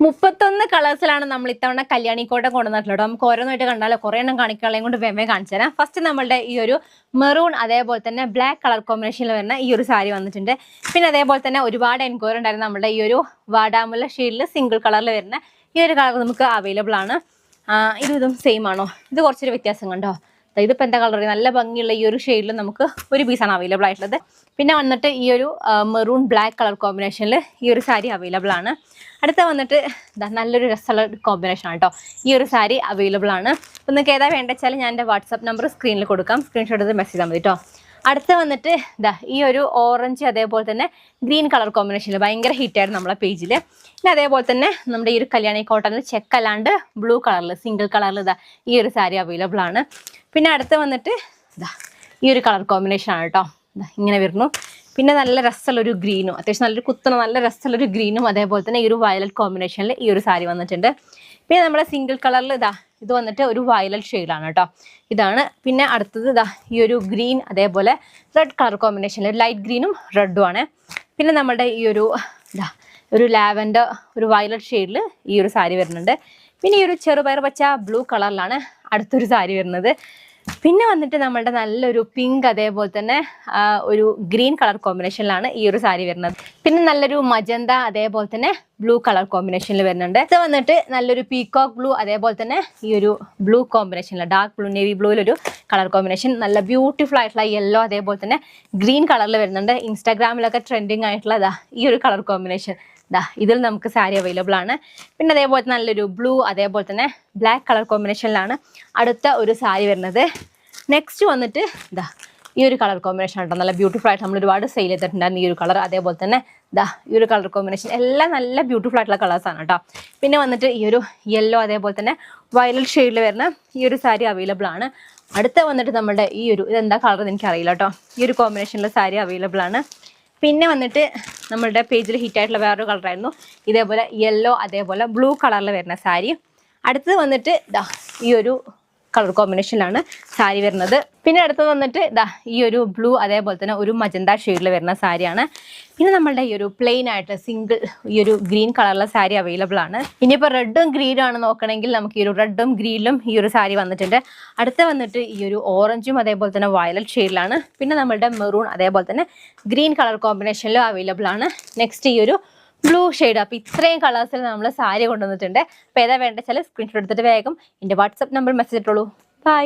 31 കളേഴ്സിലാണ് നമ്മൾ ഇത്തവണ കല്യാണിക്കോട്ടം കൊണ്ടുവന്നിട്ടുള്ളത്. നമുക്ക് ഓരോന്നായിട്ട് കണ്ടാലോ കുറേ എണ്ണം കാണിക്കാനുള്ളതും കൊണ്ട് വേമേ കാണിച്ചു തരാം. ഫസ്റ്റ് നമ്മളുടെ ഈ ഒരു മെറൂൺ അതേപോലെ തന്നെ ബ്ലാക്ക് കളർ കോമ്പിനേഷനിൽ വരുന്ന ഈ ഒരു സാരി വന്നിട്ടുണ്ട്. പിന്നെ അതേപോലെ തന്നെ ഒരുപാട് എൻക്വയറി ഉണ്ടായിരുന്നു നമ്മുടെ ഈ ഒരു വാടാമുല്ല ഷെയ്ഡിൽ സിംഗിൾ കളറിൽ വരുന്ന ഈ ഒരു കളർ നമുക്ക് അവൈലബിൾ ആണ്. ഇതും സെയിം ആണോ? ഇത് കുറച്ചൊരു വ്യത്യാസം കണ്ടോ? ഇതിപ്പോൾ എന്താ കളർ? നല്ല ഭംഗിയുള്ള ഈ ഒരു ഷെയ്ഡിൽ നമുക്ക് ഒരു പീസാണ് അവൈലബിൾ ആയിട്ടുള്ളത്. പിന്നെ വന്നിട്ട് ഈ ഒരു മെറൂൺ ബ്ലാക്ക് കളർ കോമ്പിനേഷനിൽ ഈ ഒരു സാരി അവൈലബിൾ ആണ്. അടുത്ത വന്നിട്ട് നല്ലൊരു രസമുള്ള കോമ്പിനേഷൻ ആണ് കേട്ടോ. ഈ ഒരു സാരി അവൈലബിൾ ആണ്. നിങ്ങൾക്ക് ഏതാ വേണ്ട വെച്ചാൽ ഞാൻ എൻ്റെ വാട്സാപ്പ് നമ്പർ സ്ക്രീനിൽ കൊടുക്കാം. സ്ക്രീൻഷോട്ട് എടുത്ത് മെസ്സേജ് ചെയ്താൽ മതി കേട്ടോ. അടുത്ത വന്നിട്ട് ഈ ഒരു ഓറഞ്ച് അതേപോലെ തന്നെ ഗ്രീൻ കളർ കോമ്പിനേഷനിൽ ഭയങ്കര ഹിറ്റായിരുന്നു നമ്മളെ പേജിൽ. പിന്നെ അതേപോലെ തന്നെ നമ്മുടെ ഈ ഒരു കല്യാണി കോട്ടണിൽ ചെക്ക് അല്ലാണ്ട് ബ്ലൂ കളറിൽ സിംഗിൾ കളറിൽ ഈ ഒരു സാരി അവൈലബിൾ ആണ്. പിന്നെ അടുത്ത് വന്നിട്ട് ഈ ഒരു കളർ കോമ്പിനേഷൻ ആണ് കേട്ടോ. ഇങ്ങനെ വരുന്നു. പിന്നെ നല്ല രസമുള്ളൊരു ഗ്രീനും, അത്യാവശ്യം നല്ലൊരു കുത്തണം നല്ല രസമുള്ളൊരു ഗ്രീനും അതേപോലെ തന്നെ ഈ ഒരു വയലറ്റ് കോമ്പിനേഷനിൽ ഈ ഒരു സാരി വന്നിട്ടുണ്ട്. പിന്നെ നമ്മുടെ സിംഗിൾ കളറിൽ ഇത് വന്നിട്ട് ഒരു വയലറ്റ് ഷെയ്ഡാണ് കേട്ടോ. ഇതാണ്. പിന്നെ അടുത്തത് ഈ ഒരു ഗ്രീൻ അതേപോലെ റെഡ് കളർ കോമ്പിനേഷനിൽ ലൈറ്റ് ഗ്രീനും റെഡും ആണ്. പിന്നെ നമ്മുടെ ഈ ഒരു ലാവൻഡർ ഒരു വയലറ്റ് ഷെയ്ഡിൽ ഈ ഒരു സാരി വരുന്നുണ്ട്. പിന്നെ ഈ ഒരു ചെറുപയർ പച്ച ബ്ലൂ കളറിലാണ് അടുത്തൊരു സാരി വരുന്നത്. പിന്നെ വന്നിട്ട് നമ്മളുടെ നല്ലൊരു പിങ്ക് അതേപോലെ തന്നെ ഒരു ഗ്രീൻ കളർ കോമ്പിനേഷനിലാണ് ഈ ഒരു സാരി വരുന്നത്. പിന്നെ നല്ലൊരു മജന്ത അതേപോലെ തന്നെ ബ്ലൂ കളർ കോമ്പിനേഷനിൽ വരുന്നുണ്ട്. ഇത് വന്നിട്ട് നല്ലൊരു പീകോക്ക് ബ്ലൂ അതേപോലെ തന്നെ ഈ ഒരു ബ്ലൂ കോമ്പിനേഷനിൽ ഡാർക്ക് ബ്ലൂ നേവി ബ്ലൂവിലൊരു കളർ കോമ്പിനേഷൻ നല്ല ബ്യൂട്ടിഫുൾ ആയിട്ടുള്ള യെല്ലോ അതേപോലെ തന്നെ ഗ്രീൻ കളറിൽ വരുന്നുണ്ട്. ഇൻസ്റ്റാഗ്രാമിലൊക്കെ ട്രെൻഡിങ് ആയിട്ടുള്ള ഈ ഒരു കളർ കോമ്പിനേഷൻ ഇതിൽ നമുക്ക് സാരി അവൈലബിൾ ആണ്. പിന്നെ അതേപോലെ നല്ലൊരു ബ്ലൂ അതേപോലെ തന്നെ ബ്ലാക്ക് കളർ കോമ്പിനേഷനിലാണ് അടുത്ത ഒരു സാരി വരുന്നത്. നെക്സ്റ്റ് വന്നിട്ട് ഈ ഒരു കളർ കോമ്പിനേഷൻ ആട്ടോ. നല്ല ബ്യൂട്ടിഫുൾ ആയിട്ട് നമ്മൾ ഒരുപാട് സെയിൽ ചെയ്തിട്ടുണ്ടായിരുന്നു ഈ ഒരു കളർ. അതേപോലെ തന്നെ ഈ ഒരു കളർ കോമ്പിനേഷൻ എല്ലാം നല്ല ബ്യൂട്ടിഫുൾ ആയിട്ടുള്ള കളേഴ്സാണ് കേട്ടോ. പിന്നെ വന്നിട്ട് ഈ ഒരു യെല്ലോ അതേപോലെ തന്നെ വയലറ്റ് ഷെയ്ഡിൽ വരുന്ന ഈ ഒരു സാരി അവൈലബിൾ ആണ്. അടുത്ത വന്നിട്ട് നമ്മുടെ ഈ ഒരു ഇതെന്താ കളർ എന്ന് എനിക്കറിയില്ല കേട്ടോ. ഈ ഒരു കോമ്പിനേഷനിലെ സാരി അവൈലബിൾ ആണ്. പിന്നെ വന്നിട്ട് നമ്മളുടെ പേജിൽ ഹിറ്റായിട്ടുള്ള വേറൊരു കളറായിരുന്നു ഇതേപോലെ യെല്ലോ അതേപോലെ ബ്ലൂ കളറിൽ വരുന്ന സാരി. അടുത്തത് വന്നിട്ട് ഈ ഒരു കളർ കോമ്പിനേഷനിലാണ് സാരി വരുന്നത്. പിന്നെ അടുത്തത് വന്നിട്ട് ഈ ഒരു ബ്ലൂ അതേപോലെ തന്നെ ഒരു മജന്ത ഷെയ്ഡിൽ വരുന്ന സാരിയാണ്. പിന്നെ നമ്മളുടെ ഈ ഒരു പ്ലെയിൻ ആയിട്ട് സിംഗിൾ ഈ ഒരു ഗ്രീൻ കളറിലെ സാരി അവൈലബിൾ ആണ്. ഇനിയിപ്പോൾ റെഡും ഗ്രീനും ആണ് നോക്കണമെങ്കിൽ നമുക്ക് ഈ ഒരു റെഡും ഗ്രീനിലും ഈ ഒരു സാരി വന്നിട്ടുണ്ട്. അടുത്ത വന്നിട്ട് ഈ ഒരു ഓറഞ്ചും അതേപോലെ തന്നെ വയലറ്റ് ഷെയ്ഡിലാണ്. പിന്നെ നമ്മളുടെ മെറൂൺ അതേപോലെ തന്നെ ഗ്രീൻ കളർ കോമ്പിനേഷനിലും അവൈലബിൾ ആണ്. നെക്സ്റ്റ് ഈ ഒരു ബ്ലൂ ഷെയ്ഡ്. അപ്പോൾ ഇത്രയും കളേഴ്സിൽ നമ്മൾ സാരി കൊണ്ടുവന്നിട്ടുണ്ട്. അപ്പോൾ ഏതാ വേണ്ട വെച്ചാൽ സ്ക്രീൻഷോട്ട് എടുത്തിട്ട് വേഗം എൻ്റെ വാട്സപ്പ് നമ്പർ മെസ്സേജ് ഇട്ടോളൂ. ബൈ.